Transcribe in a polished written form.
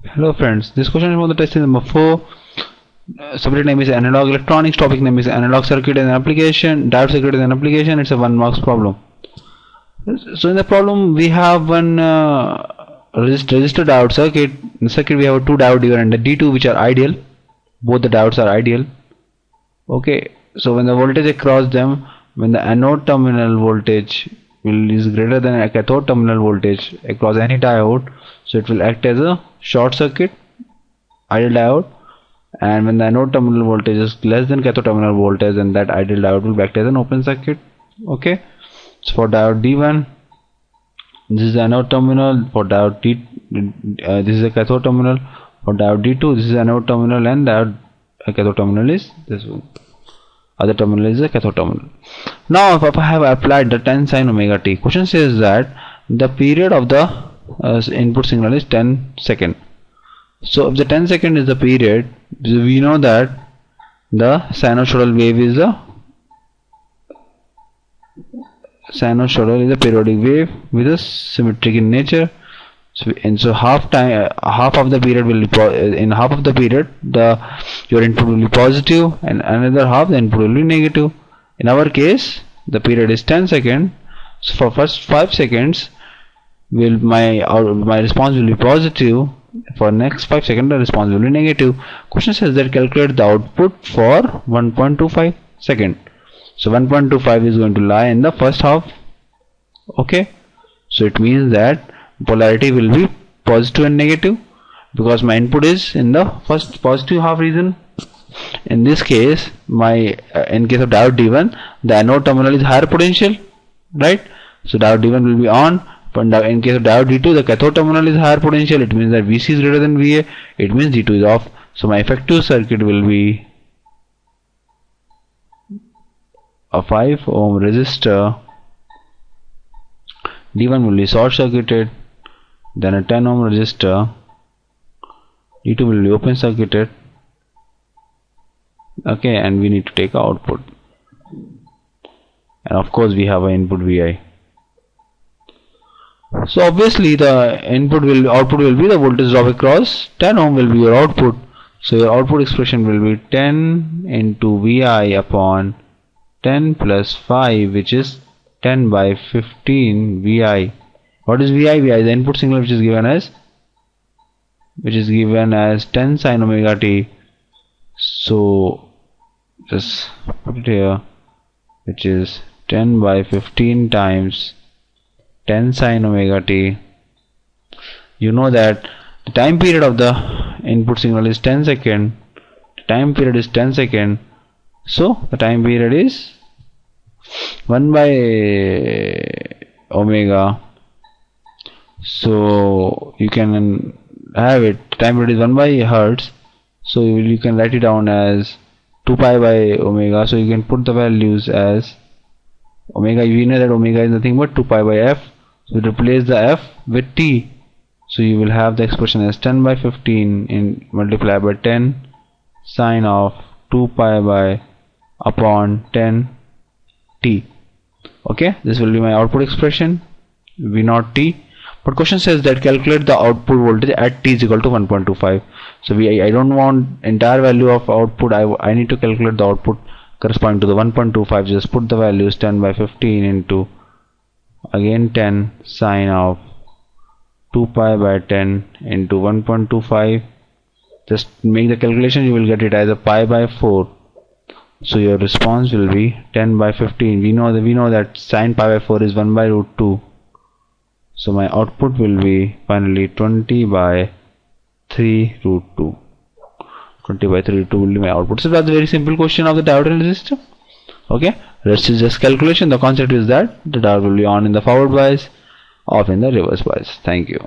Hello friends, this question is from the test number 4. Subject name is analog electronics, topic name is analog circuit and application, diode circuit and application. It's a 1 marks problem. So in the problem we have one resistor diode circuit. In the circuit we have two diode D1 and the D2 which are ideal. Both the diodes are ideal. Okay, so when the voltage across them, when the anode terminal voltage is greater than a cathode terminal voltage across any diode, so it will act as a short circuit, ideal diode, and when the anode terminal voltage is less than cathode terminal voltage, then that ideal diode will act as an open circuit. Okay, so for diode D1, this is the anode terminal. For diode D, this is a cathode terminal. For diode D2, this is anode terminal, and diode cathode terminal is this one. Other terminal is the cathode terminal. Now if I have applied the 10 sin omega t, question says that the period of the input signal is 10 second. So if the 10 second is the period, we know that the sinusoidal wave is a periodic wave with a symmetric in nature. So half of the period will be in half of the period your input will be positive and another half the input will be negative. In our case the period is 10 seconds. So for first 5 seconds my response will be positive. For next 5 seconds the response will be negative. Question says that calculate the output for 1.25 second. So 1.25 is going to lie in the first half. Okay, so it means that polarity will be positive and negative because my input is in the first positive half region. In this case, in case of diode D1, the anode terminal is higher potential, right? So diode D1 will be on. But in case of diode D2, the cathode terminal is higher potential. It means that VC is greater than VA. It means D2 is off. So my effective circuit will be a 5 ohm resistor. D1 will be short circuited. Then a 10 ohm resistor. D2 will be open circuited. Okay, and we need to take output. And of course we have an input Vi. So obviously the output will be the voltage drop across 10 ohm will be your output. So your output expression will be 10 into Vi upon 10 plus 5, which is 10 by 15 Vi. What is Vi? Vi is the input signal which is given as 10 sin omega t. So just put it here, which is 10 by 15 times 10 sin omega t. You know that the time period of the input signal is 10 second. The time period is 10 second. So the time period is 1 by omega. So you can have it, time period is 1 by hertz. So you can write it down as 2 pi by omega. So you can put the values as omega. You know that omega is nothing but 2 pi by f. So replace the f with t. So you will have the expression as 10 by 15 in multiplied by 10 sine of 2 pi by upon 10 t. Okay, this will be my output expression V naught t. But question says that calculate the output voltage at t is equal to 1.25. So I don't want entire value of output. I need to calculate the output corresponding to the 1.25. Just put the values 10 by 15 into again 10 sine of 2 pi by 10 into 1.25. Just make the calculation. You will get it as a pi by 4. So your response will be 10 by 15. We know that sine pi by 4 is 1 by root 2. So my output will be finally 20 by 3 root 2. 20 by 3 root 2 will be my output. So that's a very simple question of the diode and resistor. Okay, rest is just calculation. The concept is that the diode will be on in the forward bias, off in the reverse bias. Thank you.